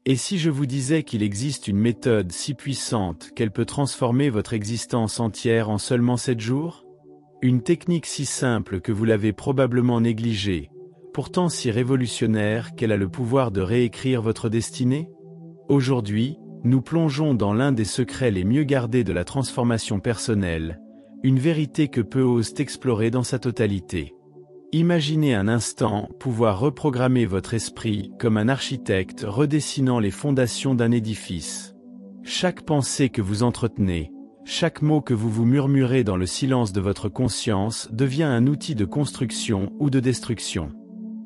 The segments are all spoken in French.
Et si je vous disais qu'il existe une méthode si puissante qu'elle peut transformer votre existence entière en seulement 7 jours? Une technique si simple que vous l'avez probablement négligée, pourtant si révolutionnaire qu'elle a le pouvoir de réécrire votre destinée? Aujourd'hui, nous plongeons dans l'un des secrets les mieux gardés de la transformation personnelle, une vérité que peu osent explorer dans sa totalité. Imaginez un instant pouvoir reprogrammer votre esprit comme un architecte redessinant les fondations d'un édifice. Chaque pensée que vous entretenez, chaque mot que vous vous murmurez dans le silence de votre conscience devient un outil de construction ou de destruction.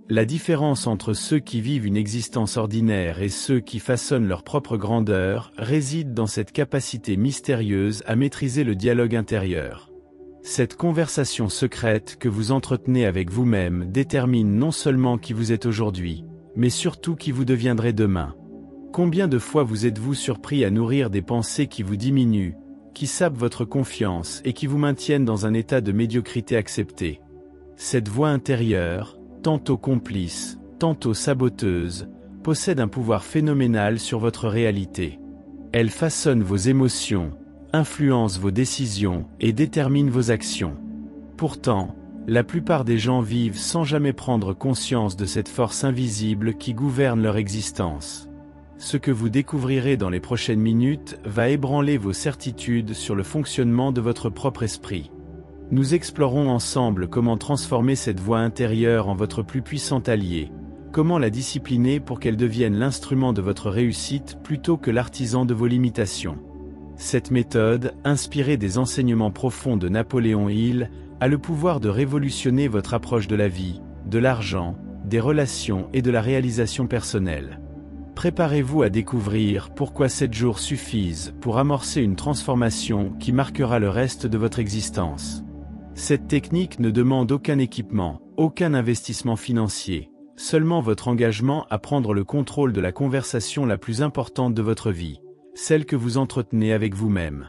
La différence entre ceux qui vivent une existence ordinaire et ceux qui façonnent leur propre grandeur réside dans cette capacité mystérieuse à maîtriser le dialogue intérieur. Cette conversation secrète que vous entretenez avec vous-même détermine non seulement qui vous êtes aujourd'hui, mais surtout qui vous deviendrez demain. Combien de fois vous êtes-vous surpris à nourrir des pensées qui vous diminuent, qui sapent votre confiance et qui vous maintiennent dans un état de médiocrité accepté? Cette voix intérieure, tantôt complice, tantôt saboteuse, possède un pouvoir phénoménal sur votre réalité. Elle façonne vos émotions, influence vos décisions et détermine vos actions. Pourtant, la plupart des gens vivent sans jamais prendre conscience de cette force invisible qui gouverne leur existence. Ce que vous découvrirez dans les prochaines minutes va ébranler vos certitudes sur le fonctionnement de votre propre esprit. Nous explorons ensemble comment transformer cette voix intérieure en votre plus puissant allié, comment la discipliner pour qu'elle devienne l'instrument de votre réussite plutôt que l'artisan de vos limitations. Cette méthode, inspirée des enseignements profonds de Napoléon Hill, a le pouvoir de révolutionner votre approche de la vie, de l'argent, des relations et de la réalisation personnelle. Préparez-vous à découvrir pourquoi 7 jours suffisent pour amorcer une transformation qui marquera le reste de votre existence. Cette technique ne demande aucun équipement, aucun investissement financier, seulement votre engagement à prendre le contrôle de la conversation la plus importante de votre vie, celle que vous entretenez avec vous-même.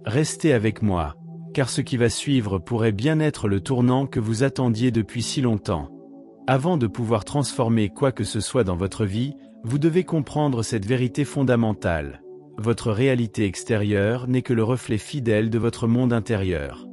Restez avec moi, car ce qui va suivre pourrait bien être le tournant que vous attendiez depuis si longtemps. Avant de pouvoir transformer quoi que ce soit dans votre vie, vous devez comprendre cette vérité fondamentale. Votre réalité extérieure n'est que le reflet fidèle de votre monde intérieur.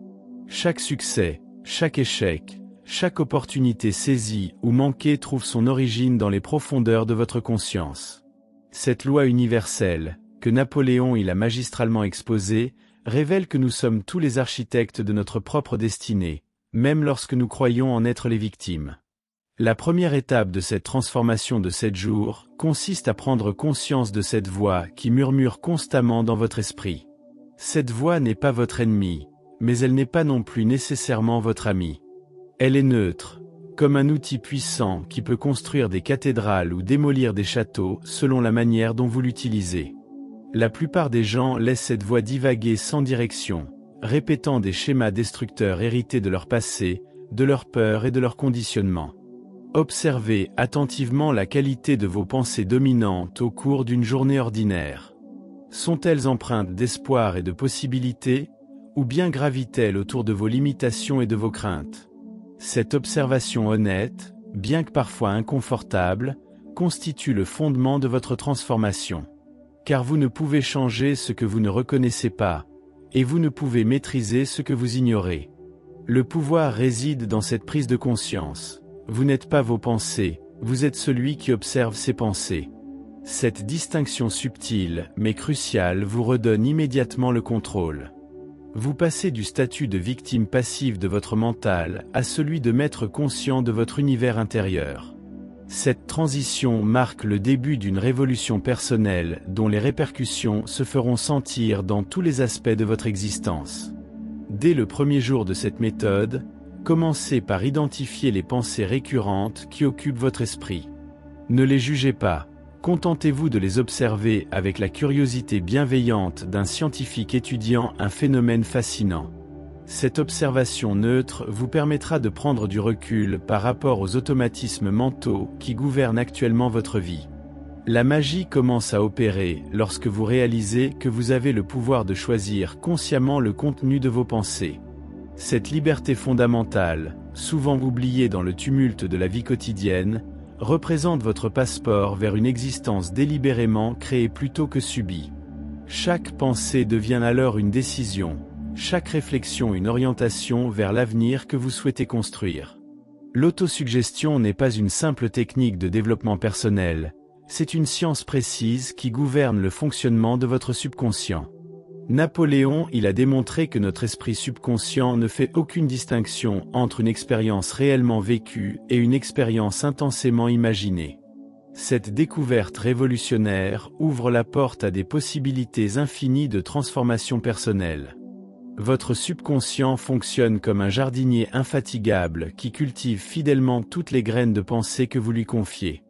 Chaque succès, chaque échec, chaque opportunité saisie ou manquée trouve son origine dans les profondeurs de votre conscience. Cette loi universelle, que Napoléon a magistralement exposée, révèle que nous sommes tous les architectes de notre propre destinée, même lorsque nous croyons en être les victimes. La première étape de cette transformation de 7 jours consiste à prendre conscience de cette voix qui murmure constamment dans votre esprit. Cette voix n'est pas votre ennemi, mais elle n'est pas non plus nécessairement votre ami. Elle est neutre, comme un outil puissant qui peut construire des cathédrales ou démolir des châteaux selon la manière dont vous l'utilisez. La plupart des gens laissent cette voix divaguer sans direction, répétant des schémas destructeurs hérités de leur passé, de leur peur et de leur conditionnement. Observez attentivement la qualité de vos pensées dominantes au cours d'une journée ordinaire. Sont-elles empreintes d'espoir et de possibilités, ou bien gravitent-elles autour de vos limitations et de vos craintes? Cette observation honnête, bien que parfois inconfortable, constitue le fondement de votre transformation. Car vous ne pouvez changer ce que vous ne reconnaissez pas, et vous ne pouvez maîtriser ce que vous ignorez. Le pouvoir réside dans cette prise de conscience. Vous n'êtes pas vos pensées, vous êtes celui qui observe ses pensées. Cette distinction subtile, mais cruciale, vous redonne immédiatement le contrôle. Vous passez du statut de victime passive de votre mental à celui de maître conscient de votre univers intérieur. Cette transition marque le début d'une révolution personnelle dont les répercussions se feront sentir dans tous les aspects de votre existence. Dès le premier jour de cette méthode, commencez par identifier les pensées récurrentes qui occupent votre esprit. Ne les jugez pas, contentez-vous de les observer avec la curiosité bienveillante d'un scientifique étudiant un phénomène fascinant. Cette observation neutre vous permettra de prendre du recul par rapport aux automatismes mentaux qui gouvernent actuellement votre vie. La magie commence à opérer lorsque vous réalisez que vous avez le pouvoir de choisir consciemment le contenu de vos pensées. Cette liberté fondamentale, souvent oubliée dans le tumulte de la vie quotidienne, représente votre passeport vers une existence délibérément créée plutôt que subie. Chaque pensée devient alors une décision, chaque réflexion une orientation vers l'avenir que vous souhaitez construire. L'autosuggestion n'est pas une simple technique de développement personnel, c'est une science précise qui gouverne le fonctionnement de votre subconscient. Napoléon a démontré que notre esprit subconscient ne fait aucune distinction entre une expérience réellement vécue et une expérience intensément imaginée. Cette découverte révolutionnaire ouvre la porte à des possibilités infinies de transformation personnelle. Votre subconscient fonctionne comme un jardinier infatigable qui cultive fidèlement toutes les graines de pensée que vous lui confiez.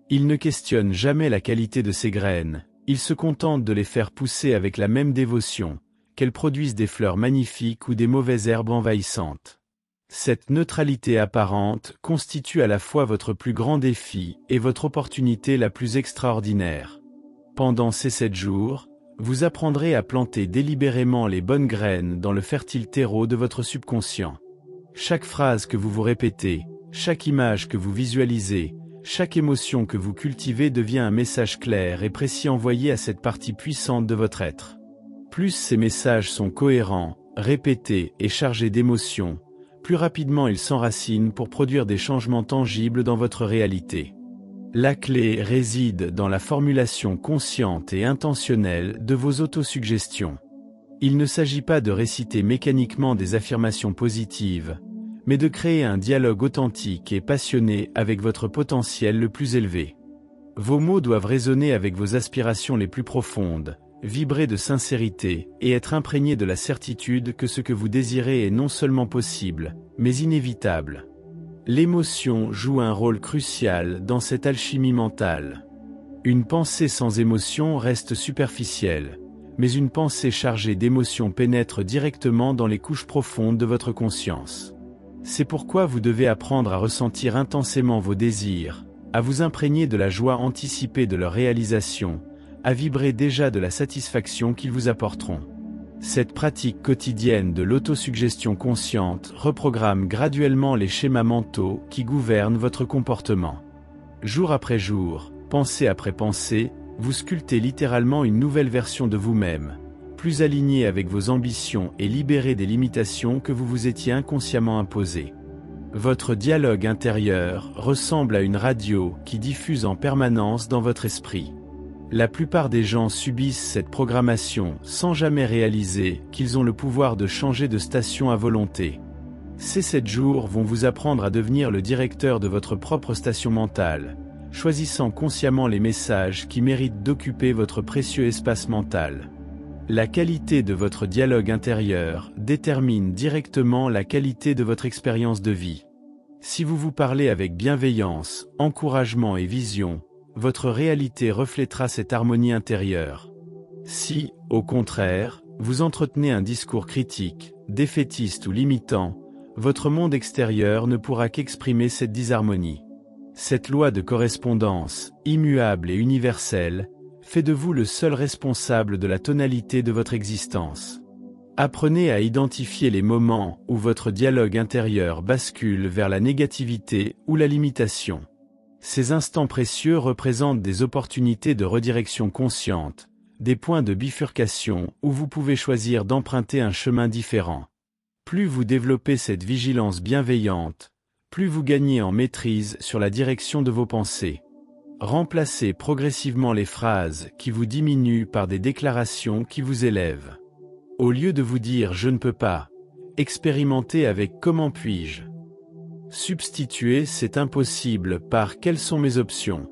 Il ne questionne jamais la qualité de ces graines, il se contente de les faire pousser avec la même dévotion, qu'elles produisent des fleurs magnifiques ou des mauvaises herbes envahissantes. Cette neutralité apparente constitue à la fois votre plus grand défi et votre opportunité la plus extraordinaire. Pendant ces 7 jours, vous apprendrez à planter délibérément les bonnes graines dans le fertile terreau de votre subconscient. Chaque phrase que vous vous répétez, chaque image que vous visualisez, chaque émotion que vous cultivez devient un message clair et précis envoyé à cette partie puissante de votre être. Plus ces messages sont cohérents, répétés et chargés d'émotions, plus rapidement ils s'enracinent pour produire des changements tangibles dans votre réalité. La clé réside dans la formulation consciente et intentionnelle de vos autosuggestions. Il ne s'agit pas de réciter mécaniquement des affirmations positives, mais de créer un dialogue authentique et passionné avec votre potentiel le plus élevé. Vos mots doivent résonner avec vos aspirations les plus profondes, vibrer de sincérité et être imprégnés de la certitude que ce que vous désirez est non seulement possible, mais inévitable. L'émotion joue un rôle crucial dans cette alchimie mentale. Une pensée sans émotion reste superficielle, mais une pensée chargée d'émotions pénètre directement dans les couches profondes de votre conscience. C'est pourquoi vous devez apprendre à ressentir intensément vos désirs, à vous imprégner de la joie anticipée de leur réalisation, à vibrer déjà de la satisfaction qu'ils vous apporteront. Cette pratique quotidienne de l'autosuggestion consciente reprogramme graduellement les schémas mentaux qui gouvernent votre comportement. Jour après jour, pensée après pensée, vous sculptez littéralement une nouvelle version de vous-même, plus alignée avec vos ambitions et libérée des limitations que vous vous étiez inconsciemment imposées. Votre dialogue intérieur ressemble à une radio qui diffuse en permanence dans votre esprit. La plupart des gens subissent cette programmation sans jamais réaliser qu'ils ont le pouvoir de changer de station à volonté. Ces 7 jours vont vous apprendre à devenir le directeur de votre propre station mentale, choisissant consciemment les messages qui méritent d'occuper votre précieux espace mental. La qualité de votre dialogue intérieur détermine directement la qualité de votre expérience de vie. Si vous vous parlez avec bienveillance, encouragement et vision, votre réalité reflètera cette harmonie intérieure. Si, au contraire, vous entretenez un discours critique, défaitiste ou limitant, votre monde extérieur ne pourra qu'exprimer cette disharmonie. Cette loi de correspondance, immuable et universelle, fait de vous le seul responsable de la tonalité de votre existence. Apprenez à identifier les moments où votre dialogue intérieur bascule vers la négativité ou la limitation. Ces instants précieux représentent des opportunités de redirection consciente, des points de bifurcation où vous pouvez choisir d'emprunter un chemin différent. Plus vous développez cette vigilance bienveillante, plus vous gagnez en maîtrise sur la direction de vos pensées. Remplacez progressivement les phrases qui vous diminuent par des déclarations qui vous élèvent. Au lieu de vous dire « je ne peux pas », expérimentez avec « comment puis-je ». Substituez c'est impossible par quelles sont mes options.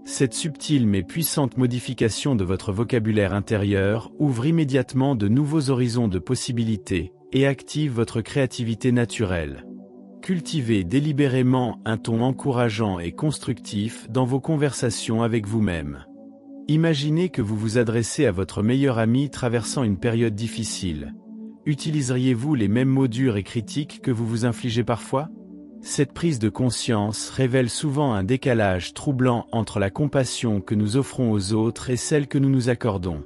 Cette subtile mais puissante modification de votre vocabulaire intérieur ouvre immédiatement de nouveaux horizons de possibilités et active votre créativité naturelle. Cultivez délibérément un ton encourageant et constructif dans vos conversations avec vous-même. Imaginez que vous vous adressez à votre meilleur ami traversant une période difficile. Utiliseriez-vous les mêmes mots durs et critiques que vous vous infligez parfois ? Cette prise de conscience révèle souvent un décalage troublant entre la compassion que nous offrons aux autres et celle que nous nous accordons.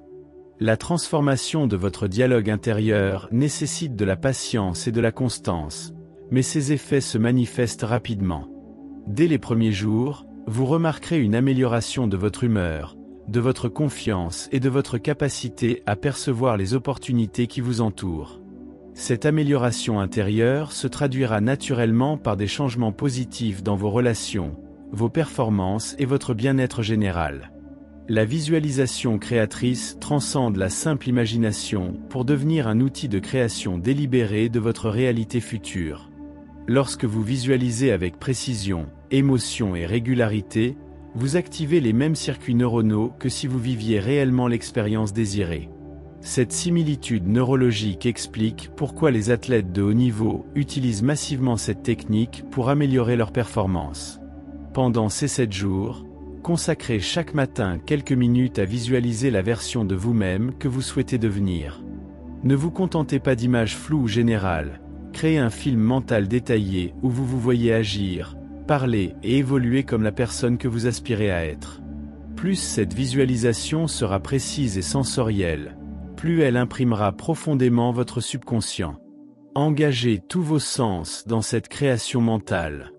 La transformation de votre dialogue intérieur nécessite de la patience et de la constance, mais ces effets se manifestent rapidement. Dès les premiers jours, vous remarquerez une amélioration de votre humeur, de votre confiance et de votre capacité à percevoir les opportunités qui vous entourent. Cette amélioration intérieure se traduira naturellement par des changements positifs dans vos relations, vos performances et votre bien-être général. La visualisation créatrice transcende la simple imagination pour devenir un outil de création délibérée de votre réalité future. Lorsque vous visualisez avec précision, émotion et régularité, vous activez les mêmes circuits neuronaux que si vous viviez réellement l'expérience désirée. Cette similitude neurologique explique pourquoi les athlètes de haut niveau utilisent massivement cette technique pour améliorer leur performance. Pendant ces 7 jours, consacrez chaque matin quelques minutes à visualiser la version de vous-même que vous souhaitez devenir. Ne vous contentez pas d'images floues ou générales, créez un film mental détaillé où vous vous voyez agir, parler et évoluer comme la personne que vous aspirez à être. Plus cette visualisation sera précise et sensorielle, plus elle imprimera profondément votre subconscient. Engagez tous vos sens dans cette création mentale.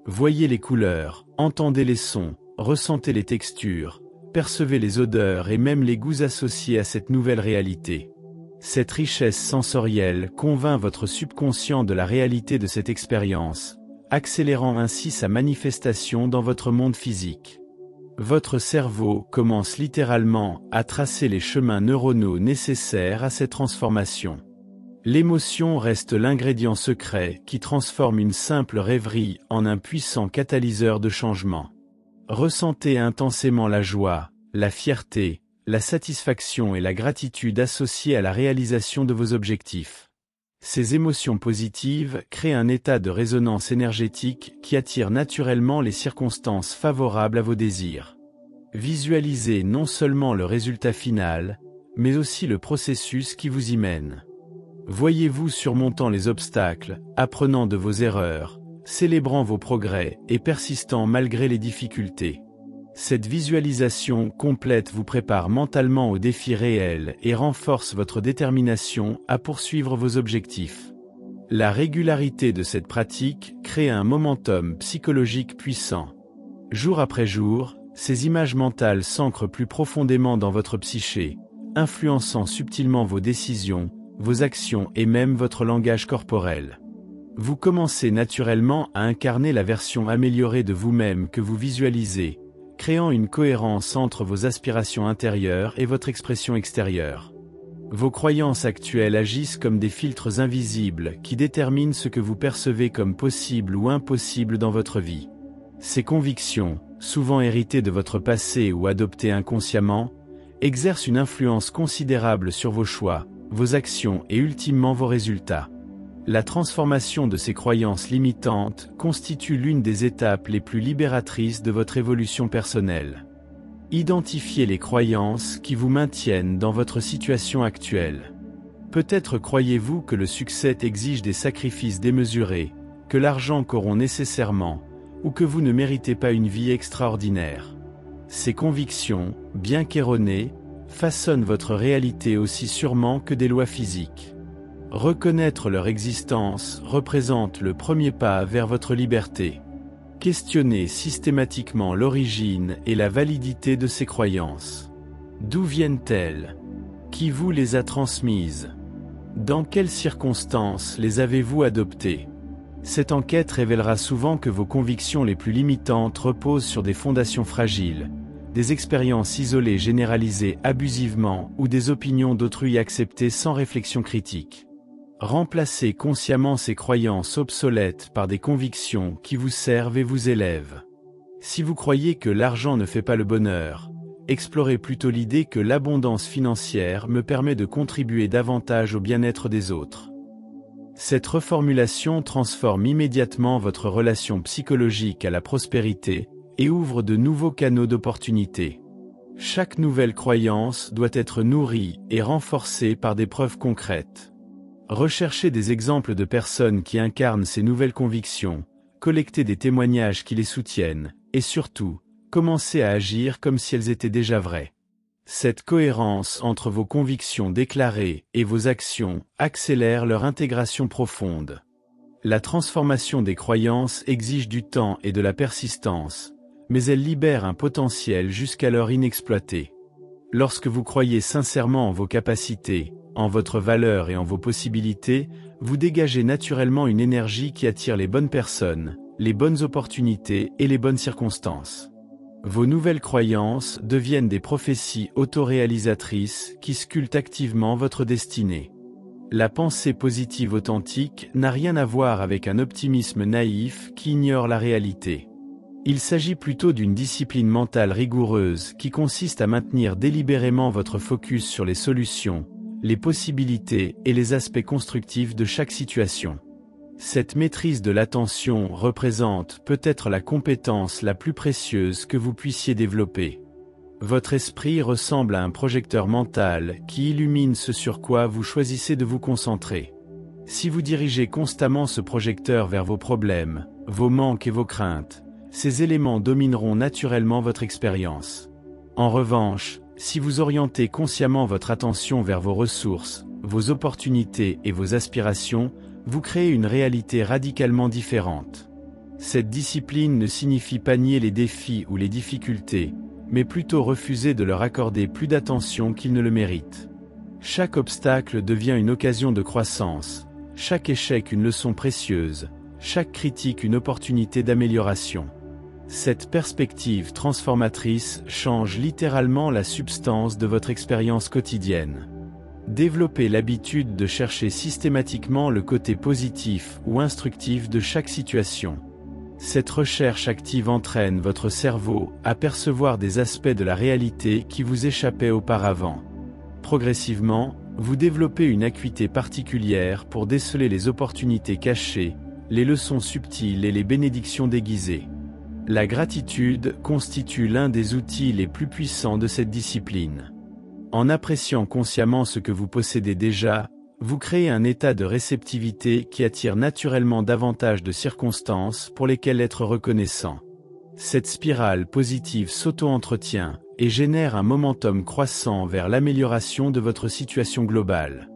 Voyez les couleurs, entendez les sons, ressentez les textures, percevez les odeurs et même les goûts associés à cette nouvelle réalité. Cette richesse sensorielle convainc votre subconscient de la réalité de cette expérience, accélérant ainsi sa manifestation dans votre monde physique. Votre cerveau commence littéralement à tracer les chemins neuronaux nécessaires à cette transformation. L'émotion reste l'ingrédient secret qui transforme une simple rêverie en un puissant catalyseur de changement. Ressentez intensément la joie, la fierté, la satisfaction et la gratitude associées à la réalisation de vos objectifs. Ces émotions positives créent un état de résonance énergétique qui attire naturellement les circonstances favorables à vos désirs. Visualisez non seulement le résultat final, mais aussi le processus qui vous y mène. Voyez-vous surmontant les obstacles, apprenant de vos erreurs, célébrant vos progrès et persistant malgré les difficultés. Cette visualisation complète vous prépare mentalement aux défis réels et renforce votre détermination à poursuivre vos objectifs. La régularité de cette pratique crée un momentum psychologique puissant. Jour après jour, ces images mentales s'ancrent plus profondément dans votre psyché, influençant subtilement vos décisions, vos actions et même votre langage corporel. Vous commencez naturellement à incarner la version améliorée de vous-même que vous visualisez, créant une cohérence entre vos aspirations intérieures et votre expression extérieure. Vos croyances actuelles agissent comme des filtres invisibles qui déterminent ce que vous percevez comme possible ou impossible dans votre vie. Ces convictions, souvent héritées de votre passé ou adoptées inconsciemment, exercent une influence considérable sur vos choix, vos actions et ultimement vos résultats. La transformation de ces croyances limitantes constitue l'une des étapes les plus libératrices de votre évolution personnelle. Identifiez les croyances qui vous maintiennent dans votre situation actuelle. Peut-être croyez-vous que le succès exige des sacrifices démesurés, que l'argent corrompt nécessairement, ou que vous ne méritez pas une vie extraordinaire. Ces convictions, bien qu'erronées, façonnent votre réalité aussi sûrement que des lois physiques. Reconnaître leur existence représente le premier pas vers votre liberté. Questionnez systématiquement l'origine et la validité de ces croyances. D'où viennent-elles? Qui vous les a transmises? Dans quelles circonstances les avez-vous adoptées? Cette enquête révélera souvent que vos convictions les plus limitantes reposent sur des fondations fragiles, des expériences isolées généralisées abusivement ou des opinions d'autrui acceptées sans réflexion critique. Remplacez consciemment ces croyances obsolètes par des convictions qui vous servent et vous élèvent. Si vous croyez que l'argent ne fait pas le bonheur, explorez plutôt l'idée que l'abondance financière me permet de contribuer davantage au bien-être des autres. Cette reformulation transforme immédiatement votre relation psychologique à la prospérité et ouvre de nouveaux canaux d'opportunités. Chaque nouvelle croyance doit être nourrie et renforcée par des preuves concrètes. Recherchez des exemples de personnes qui incarnent ces nouvelles convictions, collectez des témoignages qui les soutiennent, et surtout, commencez à agir comme si elles étaient déjà vraies. Cette cohérence entre vos convictions déclarées et vos actions accélère leur intégration profonde. La transformation des croyances exige du temps et de la persistance, mais elle libère un potentiel jusqu'alors inexploité. Lorsque vous croyez sincèrement en vos capacités, en votre valeur et en vos possibilités, vous dégagez naturellement une énergie qui attire les bonnes personnes, les bonnes opportunités et les bonnes circonstances. Vos nouvelles croyances deviennent des prophéties autoréalisatrices qui sculptent activement votre destinée. La pensée positive authentique n'a rien à voir avec un optimisme naïf qui ignore la réalité. Il s'agit plutôt d'une discipline mentale rigoureuse qui consiste à maintenir délibérément votre focus sur les solutions, les possibilités et les aspects constructifs de chaque situation. Cette maîtrise de l'attention représente peut-être la compétence la plus précieuse que vous puissiez développer. Votre esprit ressemble à un projecteur mental qui illumine ce sur quoi vous choisissez de vous concentrer. Si vous dirigez constamment ce projecteur vers vos problèmes, vos manques et vos craintes, ces éléments domineront naturellement votre expérience. En revanche, si vous orientez consciemment votre attention vers vos ressources, vos opportunités et vos aspirations, vous créez une réalité radicalement différente. Cette discipline ne signifie pas nier les défis ou les difficultés, mais plutôt refuser de leur accorder plus d'attention qu'ils ne le méritent. Chaque obstacle devient une occasion de croissance, chaque échec une leçon précieuse, chaque critique une opportunité d'amélioration. Cette perspective transformatrice change littéralement la substance de votre expérience quotidienne. Développez l'habitude de chercher systématiquement le côté positif ou instructif de chaque situation. Cette recherche active entraîne votre cerveau à percevoir des aspects de la réalité qui vous échappaient auparavant. Progressivement, vous développez une acuité particulière pour déceler les opportunités cachées, les leçons subtiles et les bénédictions déguisées. La gratitude constitue l'un des outils les plus puissants de cette discipline. En appréciant consciemment ce que vous possédez déjà, vous créez un état de réceptivité qui attire naturellement davantage de circonstances pour lesquelles être reconnaissant. Cette spirale positive s'auto-entretient et génère un momentum croissant vers l'amélioration de votre situation globale.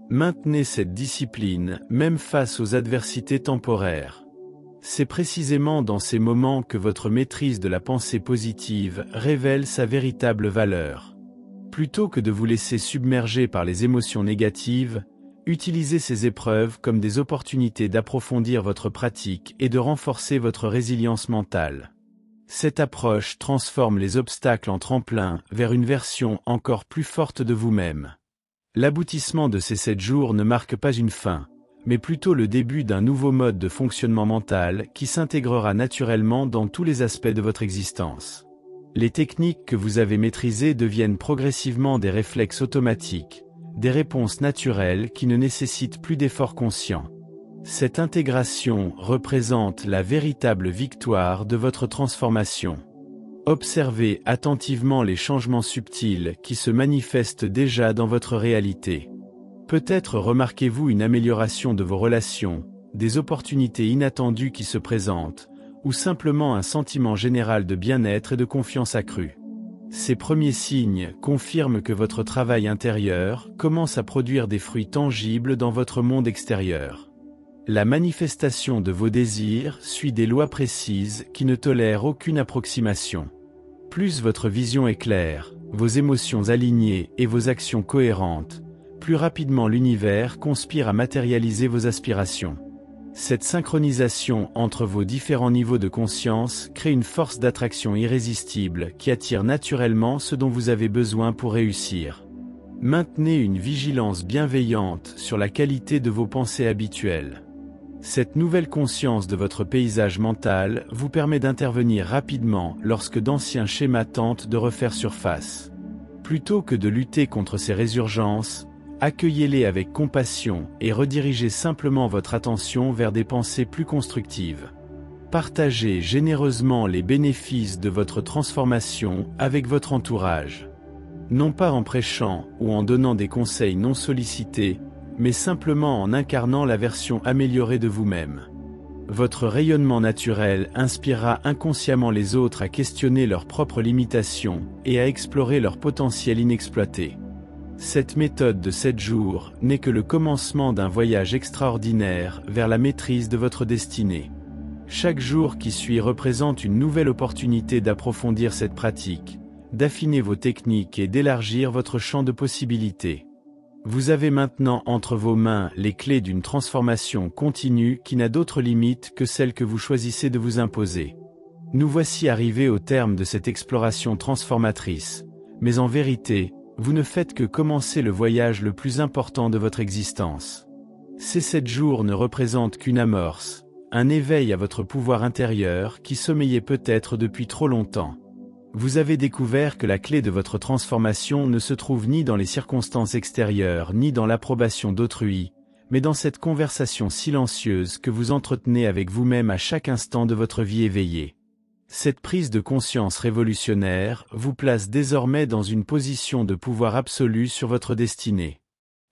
Maintenez cette discipline, même face aux adversités temporaires. C'est précisément dans ces moments que votre maîtrise de la pensée positive révèle sa véritable valeur. Plutôt que de vous laisser submerger par les émotions négatives, utilisez ces épreuves comme des opportunités d'approfondir votre pratique et de renforcer votre résilience mentale. Cette approche transforme les obstacles en tremplin vers une version encore plus forte de vous-même. L'aboutissement de ces 7 jours ne marque pas une fin, mais plutôt le début d'un nouveau mode de fonctionnement mental qui s'intégrera naturellement dans tous les aspects de votre existence. Les techniques que vous avez maîtrisées deviennent progressivement des réflexes automatiques, des réponses naturelles qui ne nécessitent plus d'efforts conscients. Cette intégration représente la véritable victoire de votre transformation. Observez attentivement les changements subtils qui se manifestent déjà dans votre réalité. Peut-être remarquez-vous une amélioration de vos relations, des opportunités inattendues qui se présentent, ou simplement un sentiment général de bien-être et de confiance accrue. Ces premiers signes confirment que votre travail intérieur commence à produire des fruits tangibles dans votre monde extérieur. La manifestation de vos désirs suit des lois précises qui ne tolèrent aucune approximation. Plus votre vision est claire, vos émotions alignées et vos actions cohérentes, plus rapidement l'univers conspire à matérialiser vos aspirations. Cette synchronisation entre vos différents niveaux de conscience crée une force d'attraction irrésistible qui attire naturellement ce dont vous avez besoin pour réussir. Maintenez une vigilance bienveillante sur la qualité de vos pensées habituelles. Cette nouvelle conscience de votre paysage mental vous permet d'intervenir rapidement lorsque d'anciens schémas tentent de refaire surface. Plutôt que de lutter contre ces résurgences, accueillez-les avec compassion et redirigez simplement votre attention vers des pensées plus constructives. Partagez généreusement les bénéfices de votre transformation avec votre entourage. Non pas en prêchant ou en donnant des conseils non sollicités, mais simplement en incarnant la version améliorée de vous-même. Votre rayonnement naturel inspirera inconsciemment les autres à questionner leurs propres limitations et à explorer leur potentiel inexploité. Cette méthode de 7 jours n'est que le commencement d'un voyage extraordinaire vers la maîtrise de votre destinée. Chaque jour qui suit représente une nouvelle opportunité d'approfondir cette pratique, d'affiner vos techniques et d'élargir votre champ de possibilités. Vous avez maintenant entre vos mains les clés d'une transformation continue qui n'a d'autre limite que celle que vous choisissez de vous imposer. Nous voici arrivés au terme de cette exploration transformatrice, mais en vérité, vous ne faites que commencer le voyage le plus important de votre existence. Ces 7 jours ne représentent qu'une amorce, un éveil à votre pouvoir intérieur qui sommeillait peut-être depuis trop longtemps. Vous avez découvert que la clé de votre transformation ne se trouve ni dans les circonstances extérieures ni dans l'approbation d'autrui, mais dans cette conversation silencieuse que vous entretenez avec vous-même à chaque instant de votre vie éveillée. Cette prise de conscience révolutionnaire vous place désormais dans une position de pouvoir absolu sur votre destinée.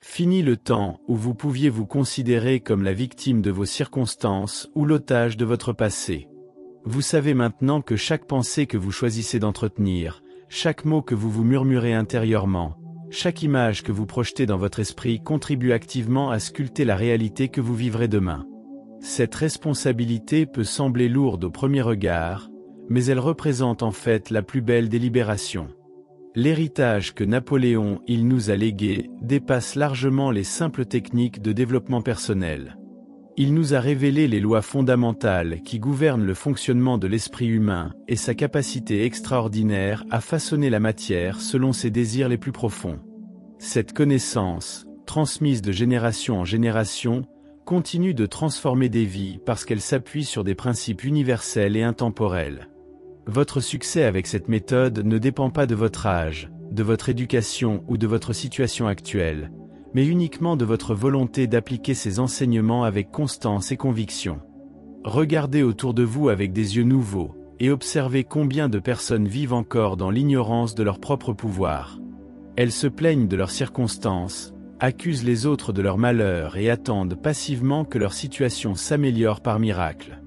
Fini le temps où vous pouviez vous considérer comme la victime de vos circonstances ou l'otage de votre passé. Vous savez maintenant que chaque pensée que vous choisissez d'entretenir, chaque mot que vous vous murmurez intérieurement, chaque image que vous projetez dans votre esprit contribue activement à sculpter la réalité que vous vivrez demain. Cette responsabilité peut sembler lourde au premier regard, mais elle représente en fait la plus belle des libérations. L'héritage que Napoléon il nous a légué dépasse largement les simples techniques de développement personnel. Il nous a révélé les lois fondamentales qui gouvernent le fonctionnement de l'esprit humain et sa capacité extraordinaire à façonner la matière selon ses désirs les plus profonds. Cette connaissance, transmise de génération en génération, continue de transformer des vies parce qu'elle s'appuie sur des principes universels et intemporels. Votre succès avec cette méthode ne dépend pas de votre âge, de votre éducation ou de votre situation actuelle, mais uniquement de votre volonté d'appliquer ces enseignements avec constance et conviction. Regardez autour de vous avec des yeux nouveaux, et observez combien de personnes vivent encore dans l'ignorance de leur propre pouvoir. Elles se plaignent de leurs circonstances, accusent les autres de leur malheur et attendent passivement que leur situation s'améliore par miracle.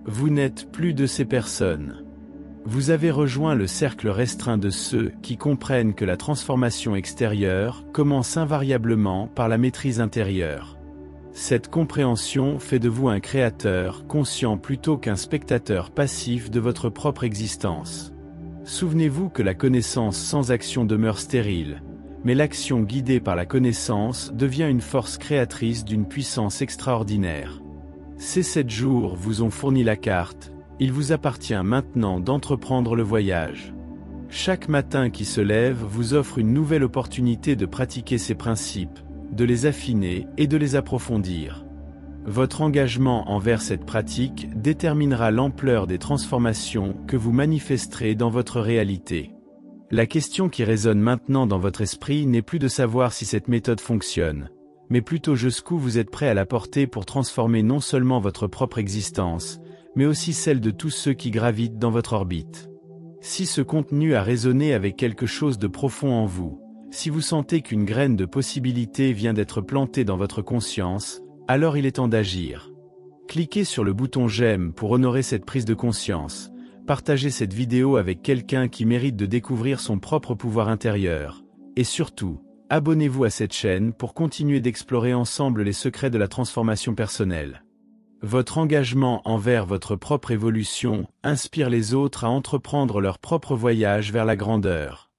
Vous n'êtes plus de ces personnes. Vous avez rejoint le cercle restreint de ceux qui comprennent que la transformation extérieure commence invariablement par la maîtrise intérieure. Cette compréhension fait de vous un créateur conscient plutôt qu'un spectateur passif de votre propre existence. Souvenez-vous que la connaissance sans action demeure stérile, mais l'action guidée par la connaissance devient une force créatrice d'une puissance extraordinaire. Ces 7 jours vous ont fourni la carte. Il vous appartient maintenant d'entreprendre le voyage. Chaque matin qui se lève vous offre une nouvelle opportunité de pratiquer ces principes, de les affiner et de les approfondir. Votre engagement envers cette pratique déterminera l'ampleur des transformations que vous manifesterez dans votre réalité. La question qui résonne maintenant dans votre esprit n'est plus de savoir si cette méthode fonctionne, mais plutôt jusqu'où vous êtes prêt à la porter pour transformer non seulement votre propre existence, mais aussi celle de tous ceux qui gravitent dans votre orbite. Si ce contenu a résonné avec quelque chose de profond en vous, si vous sentez qu'une graine de possibilité vient d'être plantée dans votre conscience, alors il est temps d'agir. Cliquez sur le bouton j'aime pour honorer cette prise de conscience, partagez cette vidéo avec quelqu'un qui mérite de découvrir son propre pouvoir intérieur, et surtout, abonnez-vous à cette chaîne pour continuer d'explorer ensemble les secrets de la transformation personnelle. Votre engagement envers votre propre évolution inspire les autres à entreprendre leur propre voyage vers la grandeur.